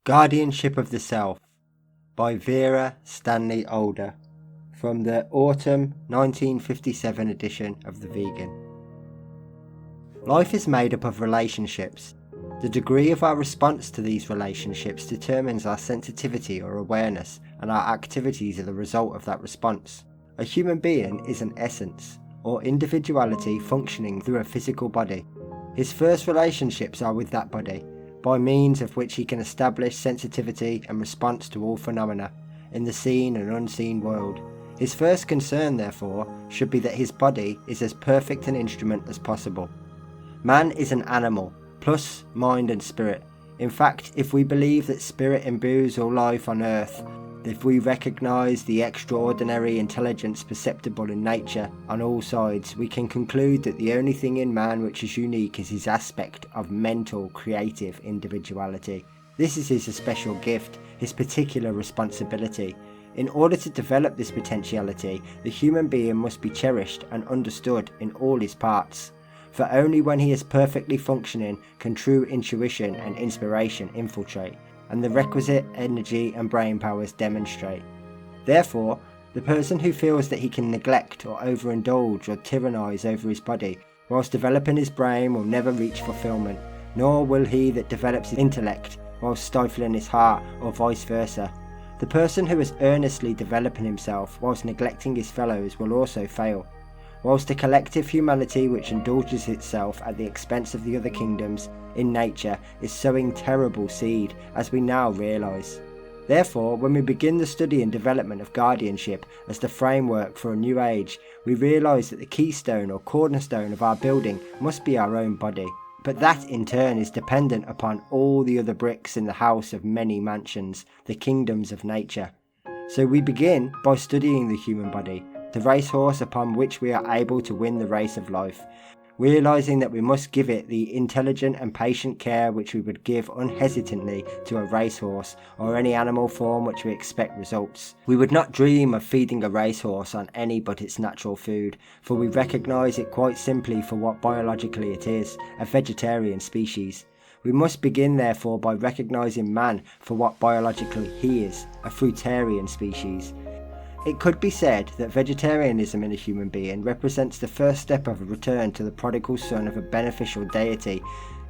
Guardianship of the Self by Vera, Stanley, Alder, from the autumn 1957 edition of The Vegan. Life is made up of relationships. The degree of our response to these relationships determines our sensitivity or awareness, and our activities are the result of that response. A human being is an essence, or individuality functioning through a physical body. His first relationships are with that body, by means of which he can establish sensitivity and response to all phenomena in the seen and unseen world. His first concern, therefore, should be that his body is as perfect an instrument as possible. Man is an animal, plus mind and spirit. In fact, if we believe that spirit imbues all life on earth, if we recognise the extraordinary intelligence perceptible in nature on all sides, we can conclude that the only thing in man which is unique is his aspect of mental, creative individuality. This is his especial gift, his particular responsibility. In order to develop this potentiality, the human being must be cherished and understood in all his parts. For only when he is perfectly functioning can true intuition and inspiration infiltrate, and the requisite energy and brain powers demonstrate. Therefore, the person who feels that he can neglect or overindulge or tyrannise over his body whilst developing his brain will never reach fulfilment, nor will he that develops his intellect whilst stifling his heart, or vice versa. The person who is earnestly developing himself whilst neglecting his fellows will also fail. Whilst the collective humanity which indulges itself at the expense of the other kingdoms in nature is sowing terrible seed, as we now realise. Therefore, when we begin the study and development of guardianship as the framework for a new age, we realise that the keystone or cornerstone of our building must be our own body. But that in turn is dependent upon all the other bricks in the house of many mansions, the kingdoms of nature. So we begin by studying the human body, the racehorse upon which we are able to win the race of life, realising that we must give it the intelligent and patient care which we would give unhesitantly to a racehorse or any animal form which we expect results. We would not dream of feeding a racehorse on any but its natural food, for we recognise it quite simply for what biologically it is, a vegetarian species. We must begin therefore by recognising man for what biologically he is, a fruitarian species. It could be said that vegetarianism in a human being represents the first step of a return to the prodigal son of a beneficial deity.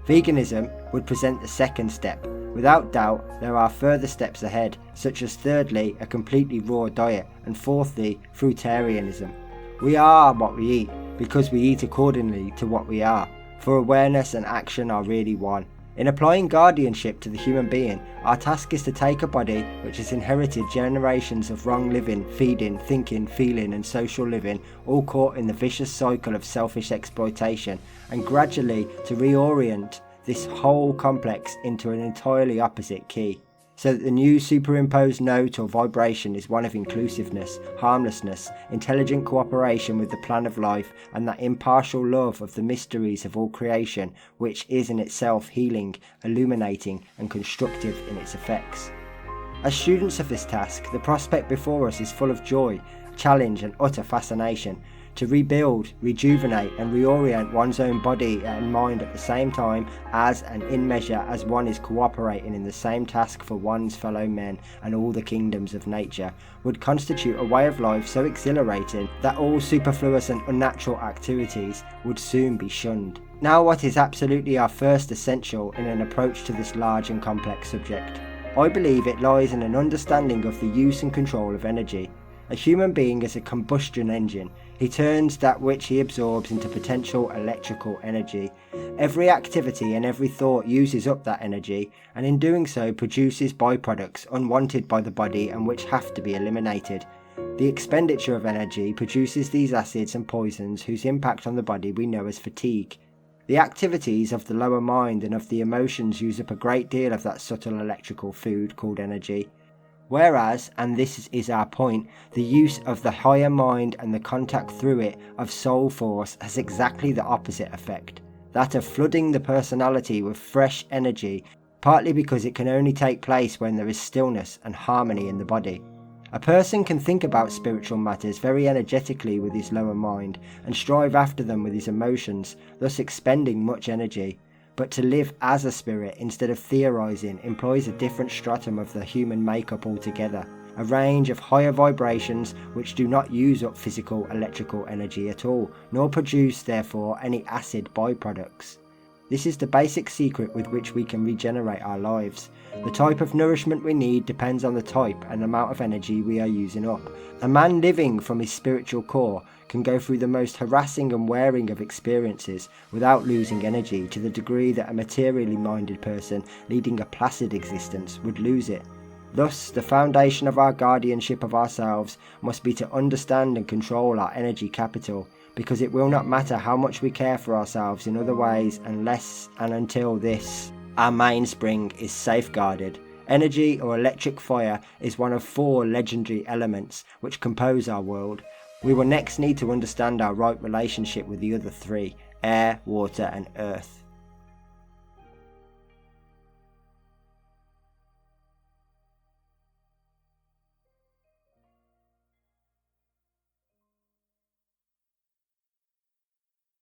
Veganism would present the second step. Without doubt, there are further steps ahead, such as thirdly, a completely raw diet, and fourthly, fruitarianism. We are what we eat, because we eat accordingly to what we are, for awareness and action are really one. In applying guardianship to the human being, our task is to take a body which has inherited generations of wrong living, feeding, thinking, feeling and social living, all caught in the vicious cycle of selfish exploitation, and gradually to reorient this whole complex into an entirely opposite key, so that the new superimposed note or vibration is one of inclusiveness, harmlessness, intelligent cooperation with the plan of life, and that impartial love of the mysteries of all creation, which is in itself healing, illuminating, and constructive in its effects. As students of this task, the prospect before us is full of joy, challenge, and utter fascination. To rebuild, rejuvenate and reorient one's own body and mind at the same time as and in measure as one is cooperating in the same task for one's fellow men and all the kingdoms of nature would constitute a way of life so exhilarating that all superfluous and unnatural activities would soon be shunned. Now, what is absolutely our first essential in an approach to this large and complex subject? I believe it lies in an understanding of the use and control of energy. A human being is a combustion engine. He turns that which he absorbs into potential electrical energy. Every activity and every thought uses up that energy, and in doing so produces byproducts unwanted by the body and which have to be eliminated. The expenditure of energy produces these acids and poisons whose impact on the body we know as fatigue. The activities of the lower mind and of the emotions use up a great deal of that subtle electrical food called energy. Whereas, and this is our point, the use of the higher mind and the contact through it of soul force has exactly the opposite effect, that of flooding the personality with fresh energy, partly because it can only take place when there is stillness and harmony in the body. A person can think about spiritual matters very energetically with his lower mind and strive after them with his emotions, thus expending much energy. but to live as a spirit instead of theorizing employs a different stratum of the human makeup altogether, a range of higher vibrations which do not use up physical electrical energy at all, nor produce therefore any acid byproducts. This is the basic secret with which we can regenerate our lives. The type of nourishment we need depends on the type and amount of energy we are using up. A man living from his spiritual core can go through the most harassing and wearing of experiences without losing energy, to the degree that a materially minded person leading a placid existence would lose it. Thus, the foundation of our guardianship of ourselves must be to understand and control our energy capital, because it will not matter how much we care for ourselves in other ways unless and until this, our mainspring, is safeguarded. Energy or electric fire is one of 4 legendary elements which compose our world. We will next need to understand our right relationship with the other 3, air, water and earth.